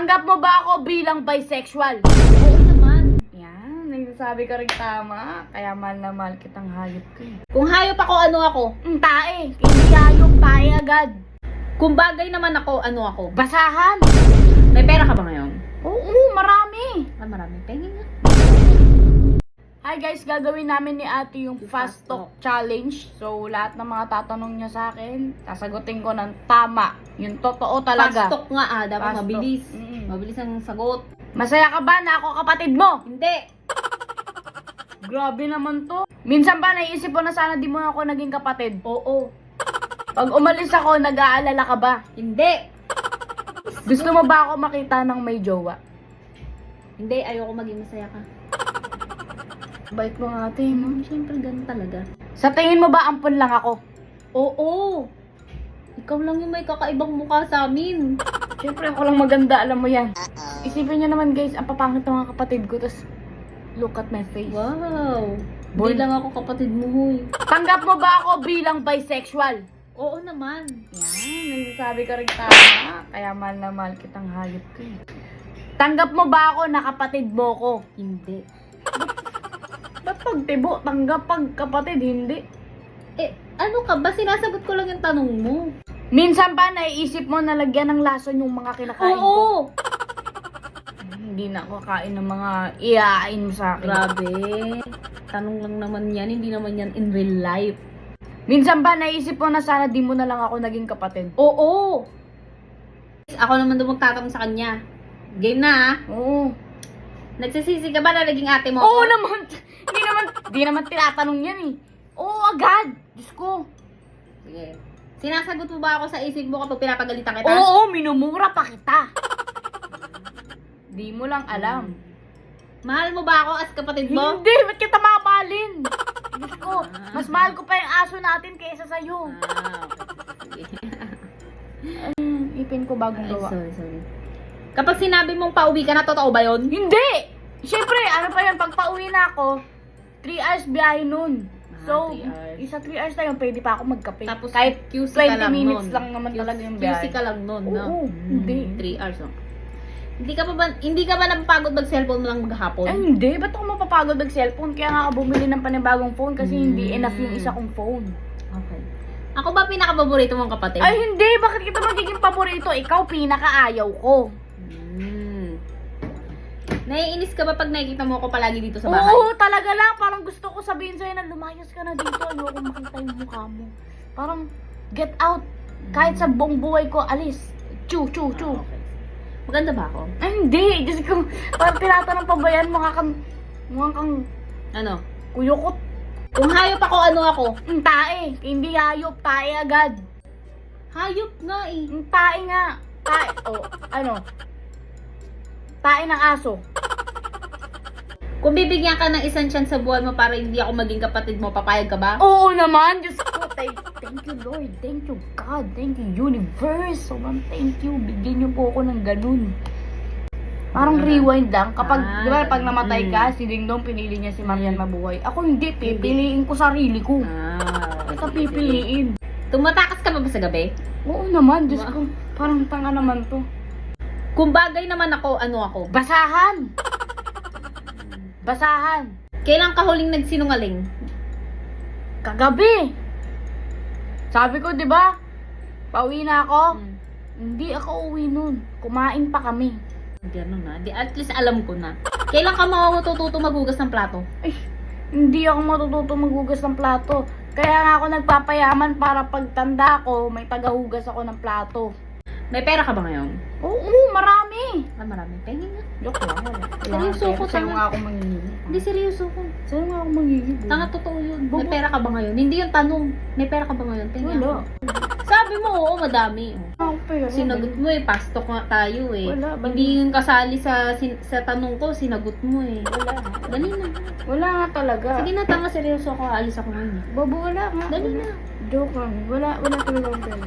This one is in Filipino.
Tanggap mo ba ako bilang bisexual? Oo naman. Yan, nagsasabi ka rin tama. Kaya mahal na mahal kitang hayop ko eh. Kung hayop ako, ano ako? Tae, hindi hayop, tae agad. Kung bagay naman ako, ano ako? Basahan. May pera ka ba ngayon? Oo, marami. Marami. Pengin nga. Hi guys, gagawin namin ni ate yung Fast Talk Challenge. So, lahat ng mga tatanong niya sa akin, sasagutin ko ng tama. Yung totoo talaga. Fast talk nga dapat Fast talk. mabilis. Mm. Mabilis ang sagot. Masaya ka ba na ako kapatid mo? Hindi. Grabe naman to. Minsan ba naisip mo na sana di mo ako naging kapatid? Oo. Pag umalis ako, nag-aalala ka ba? Hindi. Gusto mo ba ako makita ng may jowa? Hindi, ayoko maging masaya ka. Bait mo nga ate, no? Siyempre, ganun talaga. Sa tingin mo ba ampun lang ako? Oo. Ikaw lang yung may kakaibang mukha sa amin. Siyempre ako lang maganda, alam mo yan. Isipin niyo naman guys, ang papangit ng mga kapatid ko, tas look at my face. Wow. Boy. Hindi lang ako kapatid mo, huy. Tanggap mo ba ako bilang bisexual? Oo naman. Yan, nagsasabi ka rin tama. Kaya mahal na mahal kitang hayop ko eh. Tanggap mo ba ako na kapatid mo ko? Hindi. Ba't pag tibo, tanggap pag kapatid, hindi? Ano ka ba? Sinasagot ko lang yung tanong mo. Minsan ba naiisip mo na lagyan ng lason yung mga kinakain ko? Oo. Hindi na ako kain ng mga iain mo sa akin. Grabe. Tanong lang naman yan. Hindi naman yan in real life. Minsan ba naisip mo na sana di mo na lang ako naging kapatid? Oo. Ako naman doon magtatanong sa kanya. Game na ha? Oo. Nagsisisi ka ba na naging ate mo? Oo naman. Hindi naman tinatanong yan eh. Oo agad. Diyos ko. Sige. Sinasagot mo ba ako sa isip mo kapag pinapagalitan kita? Oo, minumura pa kita. Di mo lang alam. Mahal mo ba ako as kapatid mo? Hindi, ba't kita mamahalin? Diyos ko, mas mahal ko pa yung aso natin kaysa sa'yo. Okay. Sige. Ipin ko bagong Ay, gawa. sorry. Kapag sinabi mong pauwi ka na, totoo ba yun? Hindi! Siyempre, ano pa yan, pag pauwi na ako, 3 hours biyahe nun. So, 3 hours. isa 3 hours na yun, pwede pa ako magkape. Tapos kahit QC ka 20 lang minutes nun. lang naman talaga yung biyahe. QC ka lang nun, no? Oo, hindi. 3 hours, no? Hindi ka ba napapagod mag-cellphone mo lang maghapon? Ay, hindi. Ba't ako mapapagod mag-cellphone? Kaya nga ako bumili ng panibagong phone kasi hindi enough yung isa kong phone. Okay. Ako ba pinaka-paborito mong kapatid? Ay, hindi. Bakit kita magiging paborito? Ikaw, pinaka-ayaw ko. Naiinis ka ba pag nakikita mo ako palagi dito sa bahay? Oo, talaga lang. Parang gusto ko sabihin sa'yo na lumayas ka na dito. Ayoko makita yung mukha mo. Parang, get out. Kahit sa buong buhay ko, alis. Chu. Okay. Maganda ba ako? Ay, hindi. Diyos ko, parang tinatanong pa ba yan? Mukha kang Ano? kuyukot. Kung hayop ako, ano ako? Tae. Hindi hayop. Tae agad. Hayop nga eh. Tae nga. Tae. O, ano? Tae ng aso. Kung bibigyan ka ng isang chance sa buhay mo para hindi ako maging kapatid mo, papayag ka ba? Oo naman. Diyos ko. Thank you, Lord. Thank you, God. Thank you, universe. Sobrang thank you. Bigyan niyo po ako ng ganun. Parang rewind lang. Kapag, di ba, pag namatay ka, si Ding Dong pinili niya si Marian mabuhay. Ako hindi. Pipiliin ko sarili ko. Basta pipiliin. Tumatakas ka ba sa gabi? Oo naman. Diyos ko. Parang tanga naman to. Kung bagay naman ako, ano ako? Basahan. Basahan. Kailan ka huling nagsinungaling? Kagabi. Sabi ko, di ba? Pauwi na ako. Hindi ako uwi nun. Kumain pa kami. Gano'n na. At least alam ko na. Kailan ka matututo maghugas ng plato? Ay, hindi ako matututo maghugas ng plato. Kaya nga ako nagpapayaman para pagtanda ko, may tagahugas ako ng plato. May pera ka ba ngayon? Oo, marami. Marami. Pengin nga. Joke lang. Seryoso ko, Sa'yo tanga. nga ako mangingi. Hindi, seryoso ko. Sa'yo nga ako mangingi. Tanga, totoo yun. May pera ka ba ngayon? Hindi yung tanong. May pera ka ba ngayon? Pengin Wala. ako. Sabi mo, oo, madami. Ako pera. Sinagot mo eh, pastok nga tayo eh. Wala, Hindi yung kasali sa tanong ko, sinagot mo eh. Wala. Dali na. Wala nga talaga. Sige na, tanga, seryoso ako. Alis ako ngayon eh. Babo, wala nga. Dali na. Joke lang. Wala talaga ang pera.